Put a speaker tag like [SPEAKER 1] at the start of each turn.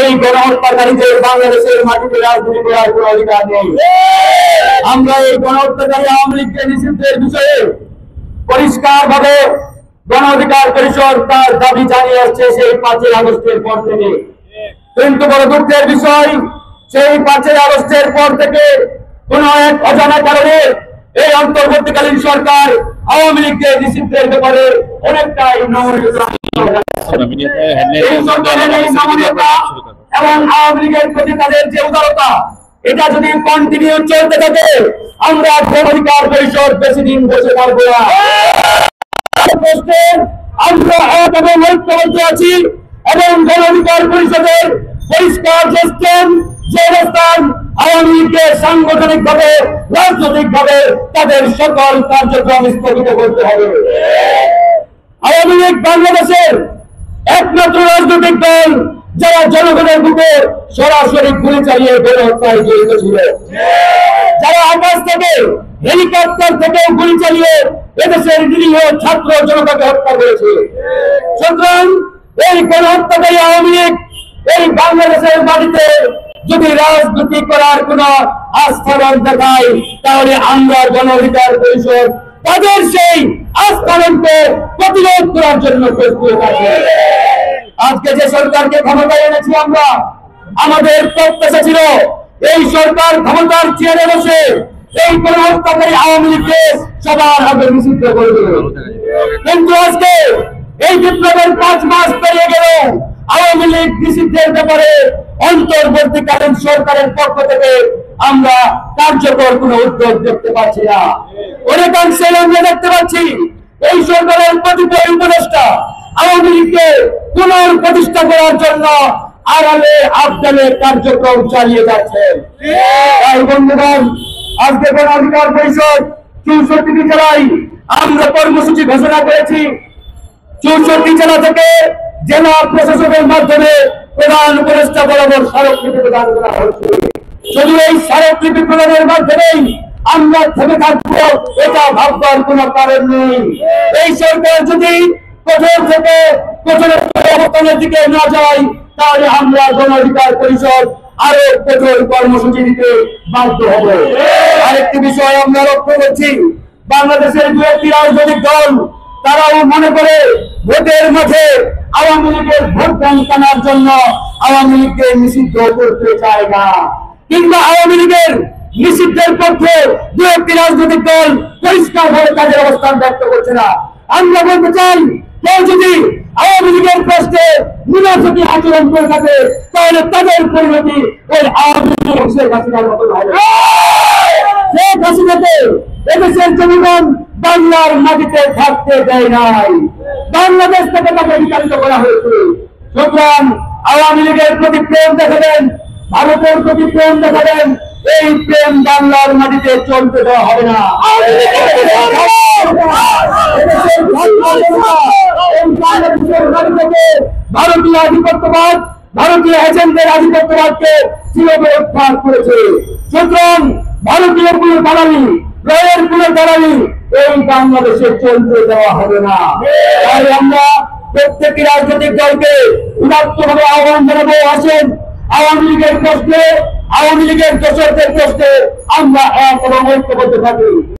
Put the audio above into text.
[SPEAKER 1] এই গণহত্যাকারীদের বাংলাদেশের মাটিতে রাজনীতি করার কোন অধিকার নেই। আমরা এই গণহত্যাকারী আওয়ামী লীগকে নিষিদ্ধের বিষয়ে পরিষ্কার ভাবে গণ অধিকার পরিষদ তার দাবি জানিয়ে আসছে সেই 5 আগস্টের পর থেকে। কিন্তু বড় দুঃখের বিষয়, সেই 5 আগস্টের পর থেকে কোন এক অজানা কারণে এই অন্তর্বর্তীকালীন সরকার আওয়ামী লীগকে নিষিদ্ধের ব্যাপারে অনেকটাই এবং আওয়ামী লীগের প্রতি তাদের যে উদারতা, এটা যদি কন্টিনিউ চলতে থাকে আমরা গণ অধিকার পরিষদ বেশি দিন বসে থাকবো না। আমরা এক এবং ঐক্যবদ্ধ আছি এবং গণ অধিকার পরিষদের পরিষ্কার যে অবস্থান আওয়ামী লীগকে সাংগঠনিক ভাবে রাজনৈতিক ভাবে তাদের সকল কার্যক্রম স্থগিত করতে হবে। আওয়ামী লীগ বাংলাদেশের একমাত্র রাজনৈতিক দল যারা জনগণের বুকে সরাসরি গুলি চালিয়ে গণহত্যায় জড়িত ছিল, যারা আকাশ থেকে হেলিকপ্টার থেকে গুলি চালিয়ে এদেশের নিরীহ ছাত্র জনতাকে হত্যা করেছে। সুতরাং এই গণহত্যাকারী আওয়ামী লীগ এই বাংলাদেশের মাটিতে যদি রাজনীতি করার কোন আস্থান দেখায়, তাহলে আমরা গণ অধিকার পরিষদ তাদের সেই আস্থানকে প্রতিরোধ করার জন্য প্রস্তুত আছি। আজকে যে সরকারকে ক্ষমতায় এনেছি আমরা, আমাদের প্রত্যাশা ছিল এই সরকার ক্ষমতার চেয়ারে বসে এই গণহত্যাকারী আওয়ামী লীগকে সবার আগে নিষিদ্ধ করবে। কিন্তু আজকে এই বিপ্লবের 5 মাস পেরিয়ে গেল, আওয়ামী লীগ নিষিদ্ধের ব্যাপারে অন্তর্বর্তীকালীন সরকারের পক্ষ থেকে আমরা কার্যকর কোন উদ্যোগ দেখতে পাচ্ছি না। অনেকাংশে আমরা দেখতে পাচ্ছি এই সরকারের কতিপয় উপদেষ্টা আওয়ামী লীগকে পুনঃপ্রতিষ্ঠা করার জন্য আড়ালে আবদালে কার্যক্রম চালিয়ে যাচ্ছেন। তাই বন্ধুগণ, আজকে গণ অধিকার পরিষদ 64টি জেলায় আমরা কর্মসূচি ঘোষণা করেছি। 64 জেলা থেকে জেলা প্রশাসনের মাধ্যমে প্রধান উপদেষ্টা বরাবর স্মারকলিপি প্রদান করা হচ্ছে। শুধু এই স্মারকলিপি প্রদানের মাধ্যমেই আমরা থেমে থাকবো এটা ভাববার কোন কারণ নেই। এই সরকার যদি কঠোর থেকে কঠোর অবস্থানের দিকে না যায়, তাহলে আমরা গণ অধিকার পরিষদ আরো কঠোর কর্মসূচি দিতে বাধ্য হব। আরেকটি বিষয় আমরা লক্ষ্য করছি, বাংলাদেশের 2-টি রাজনৈতিক দল তারাও মনে করে ভোটের মাঠে আওয়ামী লীগের ভোট ব্যাংক টানার জন্য আওয়ামী লীগকে নিষিদ্ধ করতে চায় না, কিংবা আওয়ামী লীগের নিষিদ্ধের পক্ষে 2-টি রাজনৈতিক দল পরিষ্কারভাবে তাদের অবস্থান ব্যক্ত করছে না। আমরা বলতে চাই, কেউ যদি আওয়ামী লীগের প্রশ্নে মুনাফিকি আচরণ করে থাকে, তাহলে তাদের পরিণতি ওই আওয়ামী লীগের শেখ হাসিনার মতো হবে। শেখ হাসিনাকে এদেশের জনগণ বাংলার মাটিতে থাকতে দেয় নাই, বাংলাদেশ থেকে তাকে বিতাড়িত করা হয়েছে। সুতরাং আওয়ামী লীগের প্রতি প্রেম দেখাবেন, ভারতের প্রতি প্রেম দেখাবেন, এই প্রেম বাংলার মাটিতে চলতে দেওয়া হবে না। ভারতীয় আধিপত্যবাদ, ভারতীয় এজেন্টের আধিপত্যবাদকে চিরবিরোধ করেছে। সুতরাং ভারতীয় কোনো দালালি, রয়ের কোনো দালালি এই বাংলাদেশে চলতে দেওয়া হবে না। তাই আমরা প্রত্যেকটি রাজনৈতিক দলকে উদাত্তভাবে আহ্বান জানাবো, আসেন আওয়ামী লীগের প্রশ্নে, আওয়ামী লীগের দোষরদের প্রশ্নে আমরা এক এবং ঐক্যবদ্ধ থাকি।